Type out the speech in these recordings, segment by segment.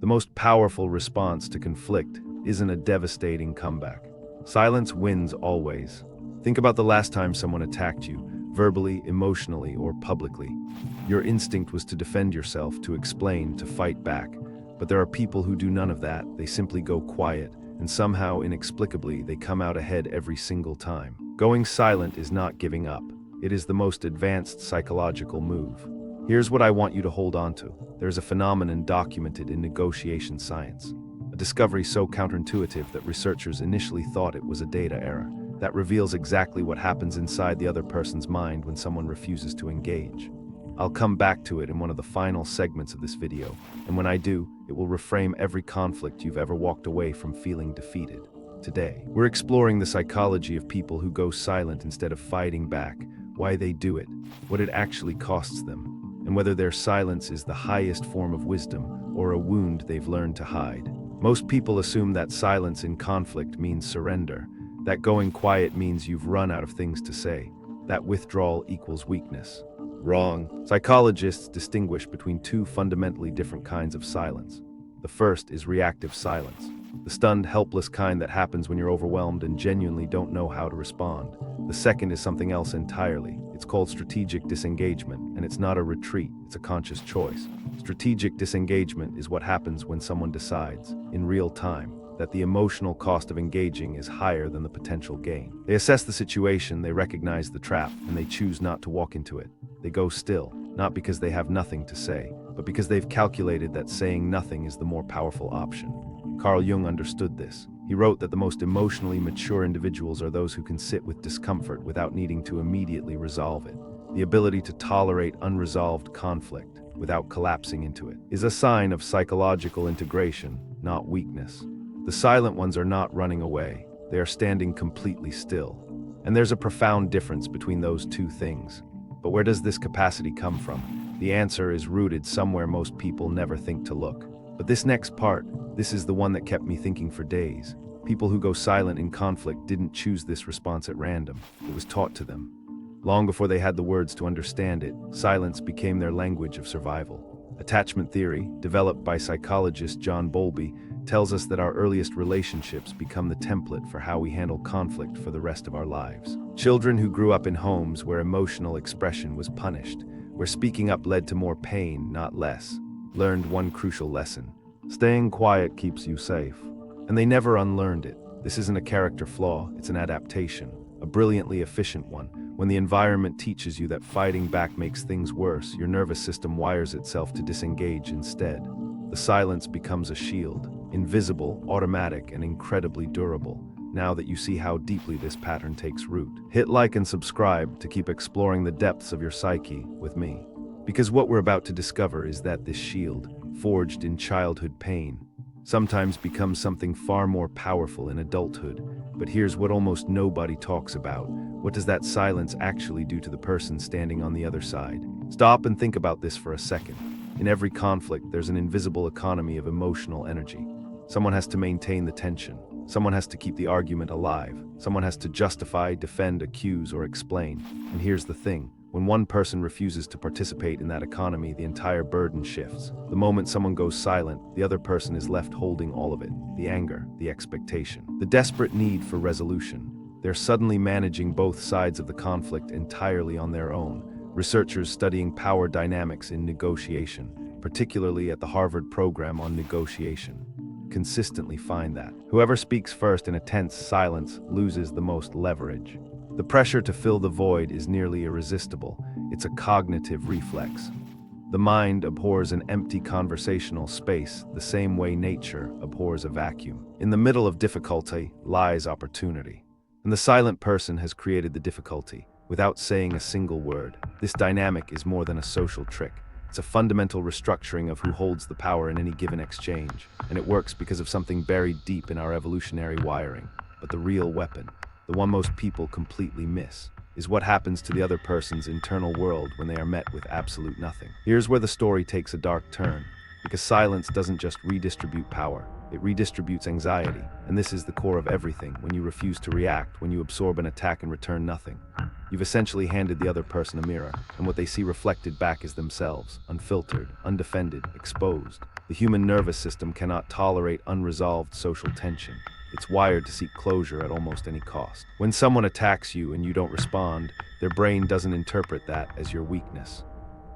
most powerful response to conflict isn't a devastating comeback. Silence wins always. Think about the last time someone attacked you, verbally, emotionally, or publicly. Your instinct was to defend yourself, to explain, to fight back. But there are people who do none of that. They simply go quiet, and somehow, inexplicably, they come out ahead every single time. Going silent is not giving up. It is the most advanced psychological move. Here's what I want you to hold on to. There's a phenomenon documented in negotiation science. A discovery so counterintuitive that researchers initially thought it was a data error. That reveals exactly what happens inside the other person's mind when someone refuses to engage. I'll come back to it in one of the final segments of this video, and when I do, it will reframe every conflict you've ever walked away from feeling defeated. Today, we're exploring the psychology of people who go silent instead of fighting back, why they do it, what it actually costs them, and whether their silence is the highest form of wisdom or a wound they've learned to hide. Most people assume that silence in conflict means surrender, that going quiet means you've run out of things to say, that withdrawal equals weakness. Wrong. Psychologists distinguish between two fundamentally different kinds of silence. The first is reactive silence, the stunned, helpless kind that happens when you're overwhelmed and genuinely don't know how to respond. The second is something else entirely. It's called strategic disengagement, and it's not a retreat, it's a conscious choice. Strategic disengagement is what happens when someone decides, in real time, that the emotional cost of engaging is higher than the potential gain. They assess the situation, they recognize the trap, and they choose not to walk into it. They go still, not because they have nothing to say, but because they've calculated that saying nothing is the more powerful option. Carl Jung understood this. He wrote that the most emotionally mature individuals are those who can sit with discomfort without needing to immediately resolve it. The ability to tolerate unresolved conflict without collapsing into it is a sign of psychological integration, not weakness. The silent ones are not running away. They are standing completely still. And there's a profound difference between those two things. But where does this capacity come from? The answer is rooted somewhere most people never think to look. But this next part, this is the one that kept me thinking for days. People who go silent in conflict didn't choose this response at random. It was taught to them. Long before they had the words to understand it, silence became their language of survival. Attachment theory, developed by psychologist John Bowlby, tells us that our earliest relationships become the template for how we handle conflict for the rest of our lives. Children who grew up in homes where emotional expression was punished, where speaking up led to more pain, not less, learned one crucial lesson. Staying quiet keeps you safe. And they never unlearned it. This isn't a character flaw, it's an adaptation, a brilliantly efficient one. When the environment teaches you that fighting back makes things worse, your nervous system wires itself to disengage instead. The silence becomes a shield, invisible, automatic, and incredibly durable. Now that you see how deeply this pattern takes root, hit like and subscribe to keep exploring the depths of your psyche with me. Because what we're about to discover is that this shield, forged in childhood pain, sometimes becomes something far more powerful in adulthood. But here's what almost nobody talks about. What does that silence actually do to the person standing on the other side? Stop and think about this for a second. In every conflict, there's an invisible economy of emotional energy. Someone has to maintain the tension. Someone has to keep the argument alive. Someone has to justify, defend, accuse, or explain. And here's the thing. When one person refuses to participate in that economy, the entire burden shifts. The moment someone goes silent, the other person is left holding all of it. The anger, the expectation, the desperate need for resolution. They're suddenly managing both sides of the conflict entirely on their own. Researchers studying power dynamics in negotiation, particularly at the Harvard program on negotiation, consistently find that whoever speaks first in a tense silence loses the most leverage. The pressure to fill the void is nearly irresistible. It's a cognitive reflex. The mind abhors an empty conversational space the same way nature abhors a vacuum. In the middle of difficulty lies opportunity. And the silent person has created the difficulty without saying a single word. This dynamic is more than a social trick. It's a fundamental restructuring of who holds the power in any given exchange. And it works because of something buried deep in our evolutionary wiring. But the real weapon, the one most people completely miss, is what happens to the other person's internal world when they are met with absolute nothing. Here's where the story takes a dark turn. Because silence doesn't just redistribute power, it redistributes anxiety. And this is the core of everything. When you refuse to react, when you absorb an attack and return nothing, you've essentially handed the other person a mirror, and what they see reflected back is themselves, unfiltered, undefended, exposed. The human nervous system cannot tolerate unresolved social tension. It's wired to seek closure at almost any cost. When someone attacks you and you don't respond, their brain doesn't interpret that as your weakness.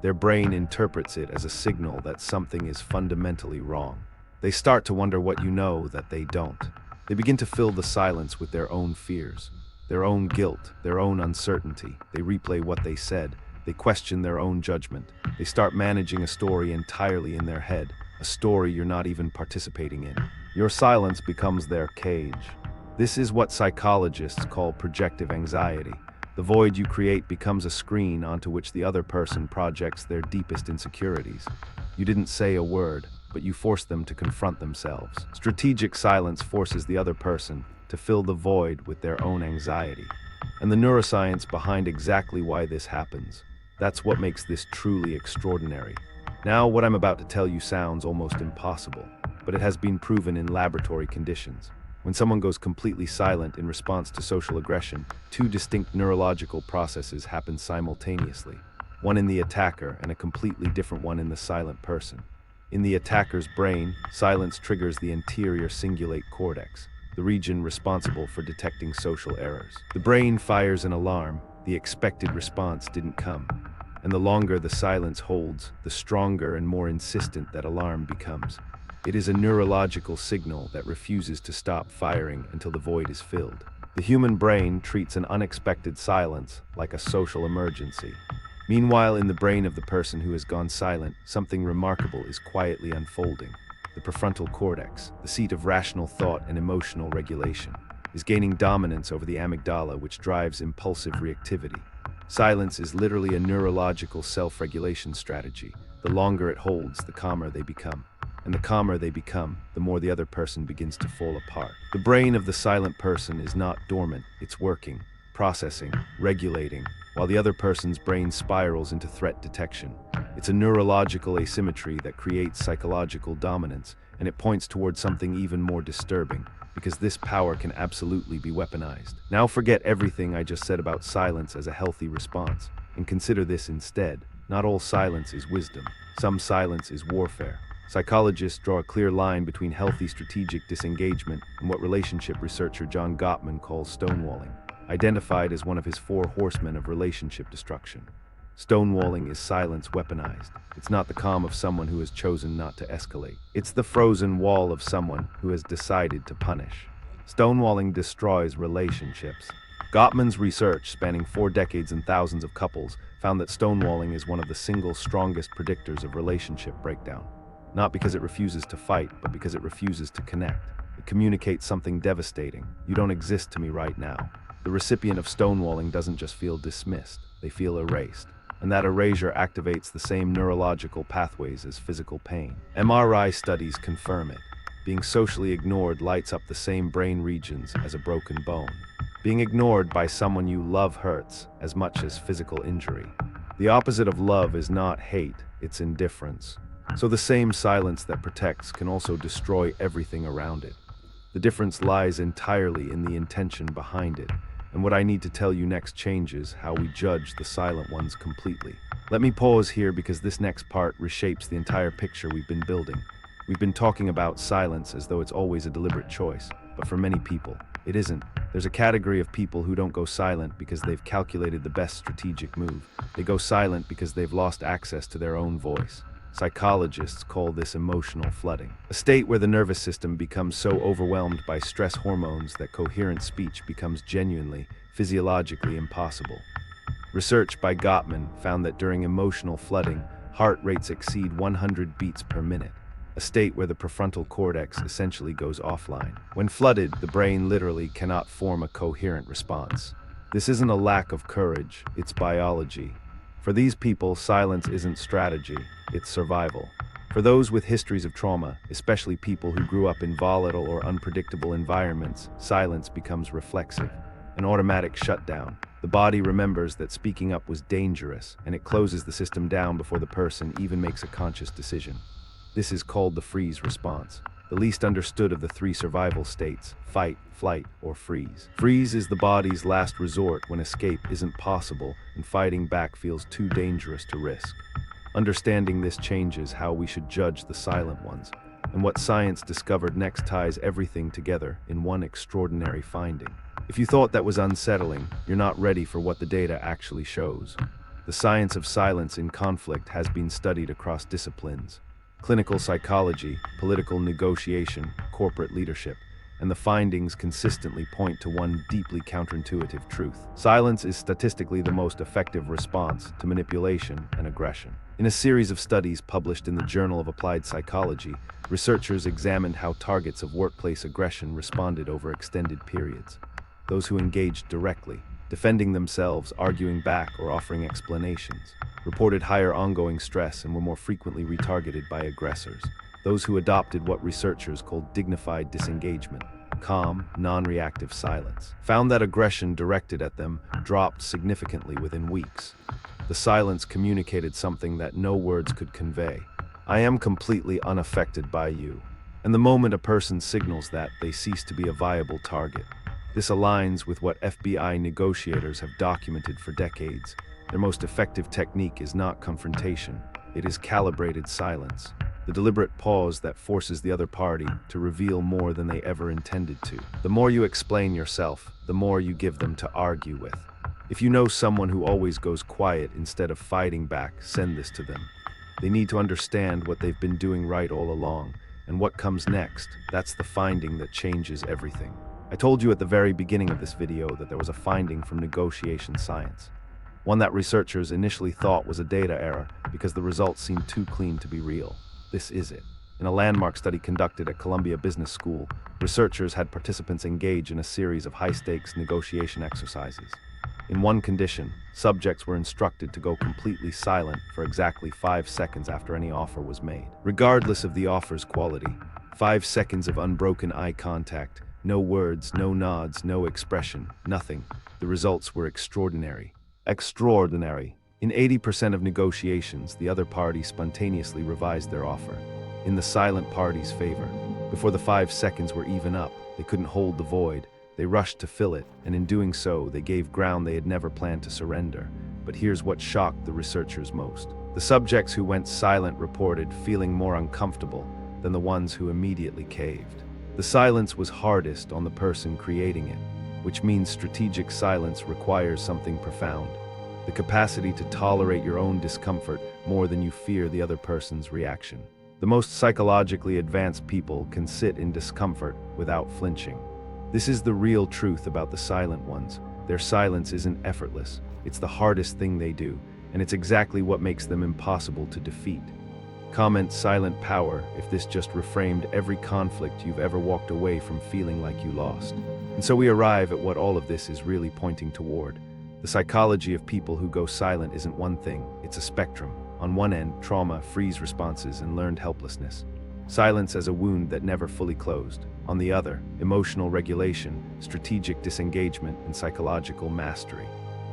Their brain interprets it as a signal that something is fundamentally wrong. They start to wonder what you know that they don't. They begin to fill the silence with their own fears, their own guilt, their own uncertainty. They replay what they said. They question their own judgment. They start managing a story entirely in their head, a story you're not even participating in. Your silence becomes their cage. This is what psychologists call projective anxiety. The void you create becomes a screen onto which the other person projects their deepest insecurities. You didn't say a word, but you forced them to confront themselves. Strategic silence forces the other person to fill the void with their own anxiety. And the neuroscience behind exactly why this happens. That's what makes this truly extraordinary. Now, what I'm about to tell you sounds almost impossible, but it has been proven in laboratory conditions. When someone goes completely silent in response to social aggression, two distinct neurological processes happen simultaneously, one in the attacker and a completely different one in the silent person. In the attacker's brain, silence triggers the anterior cingulate cortex, the region responsible for detecting social errors. The brain fires an alarm. The expected response didn't come. And the longer the silence holds, the stronger and more insistent that alarm becomes. It is a neurological signal that refuses to stop firing until the void is filled. The human brain treats an unexpected silence like a social emergency. Meanwhile, in the brain of the person who has gone silent, something remarkable is quietly unfolding. The prefrontal cortex, the seat of rational thought and emotional regulation, is gaining dominance over the amygdala, which drives impulsive reactivity. Silence is literally a neurological self-regulation strategy. The longer it holds, the calmer they become. And the calmer they become, the more the other person begins to fall apart. The brain of the silent person is not dormant, it's working, processing, regulating, while the other person's brain spirals into threat detection. It's a neurological asymmetry that creates psychological dominance, and it points towards something even more disturbing, because this power can absolutely be weaponized. Now forget everything I just said about silence as a healthy response, and consider this instead. Not all silence is wisdom. Some silence is warfare. Psychologists draw a clear line between healthy strategic disengagement and what relationship researcher John Gottman calls stonewalling, identified as one of his 4 horsemen of relationship destruction. Stonewalling is silence weaponized. It's not the calm of someone who has chosen not to escalate. It's the frozen wall of someone who has decided to punish. Stonewalling destroys relationships. Gottman's research, spanning 4 decades and thousands of couples, found that stonewalling is one of the single strongest predictors of relationship breakdown. Not because it refuses to fight, but because it refuses to connect. It communicates something devastating. You don't exist to me right now. The recipient of stonewalling doesn't just feel dismissed, they feel erased. And that erasure activates the same neurological pathways as physical pain. MRI studies confirm it. Being socially ignored lights up the same brain regions as a broken bone. Being ignored by someone you love hurts as much as physical injury. The opposite of love is not hate, it's indifference. So the same silence that protects can also destroy everything around it. The difference lies entirely in the intention behind it. And what I need to tell you next changes how we judge the silent ones completely. Let me pause here because this next part reshapes the entire picture we've been building. We've been talking about silence as though it's always a deliberate choice, but for many people, it isn't. There's a category of people who don't go silent because they've calculated the best strategic move. They go silent because they've lost access to their own voice. Psychologists call this emotional flooding, a state where the nervous system becomes so overwhelmed by stress hormones that coherent speech becomes genuinely, physiologically impossible. Research by Gottman found that during emotional flooding, heart rates exceed 100 beats per minute, a state where the prefrontal cortex essentially goes offline. When flooded, the brain literally cannot form a coherent response. This isn't a lack of courage, it's biology. For these people, silence isn't strategy, it's survival. For those with histories of trauma, especially people who grew up in volatile or unpredictable environments, silence becomes reflexive, an automatic shutdown. The body remembers that speaking up was dangerous, and it closes the system down before the person even makes a conscious decision. This is called the freeze response, the least understood of the three survival states: fight, flight, or freeze. Freeze is the body's last resort when escape isn't possible and fighting back feels too dangerous to risk. Understanding this changes how we should judge the silent ones, and what science discovered next ties everything together in one extraordinary finding. If you thought that was unsettling, you're not ready for what the data actually shows. The science of silence in conflict has been studied across disciplines: clinical psychology, political negotiation, corporate leadership, and the findings consistently point to one deeply counterintuitive truth. Silence is statistically the most effective response to manipulation and aggression. In a series of studies published in the Journal of Applied Psychology, researchers examined how targets of workplace aggression responded over extended periods. Those who engaged directly, defending themselves, arguing back, or offering explanations, reported higher ongoing stress and were more frequently retargeted by aggressors. Those who adopted what researchers called dignified disengagement, calm, non-reactive silence, found that aggression directed at them dropped significantly within weeks. The silence communicated something that no words could convey. I am completely unaffected by you. And the moment a person signals that, they cease to be a viable target. This aligns with what FBI negotiators have documented for decades. Their most effective technique is not confrontation, it is calibrated silence. The deliberate pause that forces the other party to reveal more than they ever intended to. The more you explain yourself, the more you give them to argue with. If you know someone who always goes quiet instead of fighting back, send this to them. They need to understand what they've been doing right all along, and what comes next. That's the finding that changes everything. I told you at the very beginning of this video that there was a finding from negotiation science. One that researchers initially thought was a data error because the results seemed too clean to be real. This is it. In a landmark study conducted at Columbia Business School, researchers had participants engage in a series of high-stakes negotiation exercises. In one condition, subjects were instructed to go completely silent for exactly 5 seconds after any offer was made. Regardless of the offer's quality, 5 seconds of unbroken eye contact, no words, no nods, no expression, nothing. The results were extraordinary. Extraordinary. In 80% of negotiations, the other party spontaneously revised their offer, in the silent party's favor. Before the 5 seconds were even up, they couldn't hold the void. They rushed to fill it, and in doing so, they gave ground they had never planned to surrender. But here's what shocked the researchers most. The subjects who went silent reported feeling more uncomfortable than the ones who immediately caved. The silence was hardest on the person creating it, which means strategic silence requires something profound. The capacity to tolerate your own discomfort more than you fear the other person's reaction. The most psychologically advanced people can sit in discomfort without flinching. This is the real truth about the silent ones. Their silence isn't effortless. It's the hardest thing they do, and it's exactly what makes them impossible to defeat. Comment silent power if this just reframed every conflict you've ever walked away from feeling like you lost. And so we arrive at what all of this is really pointing toward. The psychology of people who go silent isn't one thing, it's a spectrum. On one end, trauma, freeze responses, and learned helplessness. Silence as a wound that never fully closed. On the other, emotional regulation, strategic disengagement, and psychological mastery.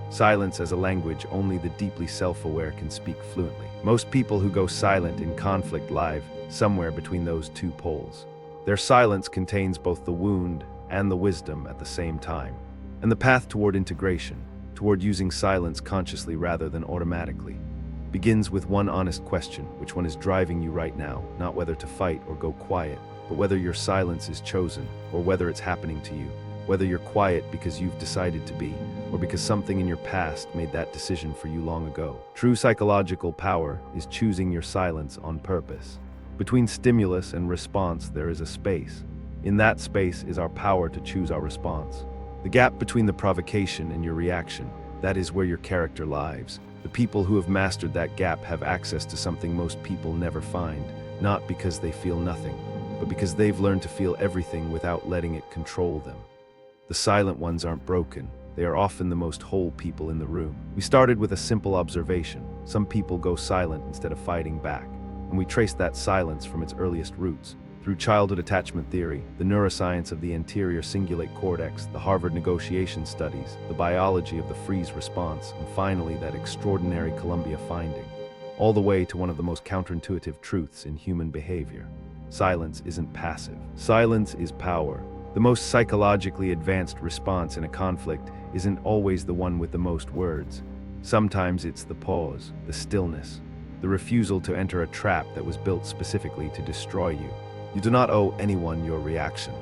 Silence as a language only the deeply self-aware can speak fluently. Most people who go silent in conflict live somewhere between those two poles. Their silence contains both the wound and the wisdom at the same time. And the path toward integration, toward using silence consciously rather than automatically, begins with one honest question: which one is driving you right now? Not whether to fight or go quiet, but whether your silence is chosen, or whether it's happening to you. Whether you're quiet because you've decided to be, or because something in your past made that decision for you long ago. True psychological power is choosing your silence on purpose. Between stimulus and response, there is a space. In that space is our power to choose our response. The gap between the provocation and your reaction, that is where your character lies. The people who have mastered that gap have access to something most people never find, not because they feel nothing, but because they've learned to feel everything without letting it control them. The silent ones aren't broken. They are often the most whole people in the room. We started with a simple observation. Some people go silent instead of fighting back, and we traced that silence from its earliest roots. Through childhood attachment theory, the neuroscience of the anterior cingulate cortex, the Harvard negotiation studies, the biology of the freeze response, and finally that extraordinary Columbia finding. all the way to one of the most counterintuitive truths in human behavior. Silence isn't passive. Silence is power. The most psychologically advanced response in a conflict isn't always the one with the most words. Sometimes it's the pause, the stillness, the refusal to enter a trap that was built specifically to destroy you. You do not owe anyone your reaction.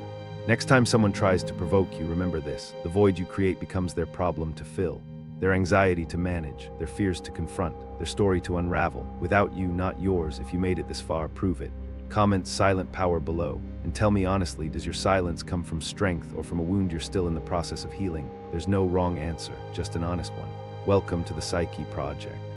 Next time someone tries to provoke you, remember this: the void you create becomes their problem to fill, their anxiety to manage, their fears to confront, their story to unravel. Without you, not yours. If you made it this far, prove it. Comment silent power below, and tell me honestly, does your silence come from strength or from a wound you're still in the process of healing? There's no wrong answer, just an honest one. Welcome to the Psyche Project.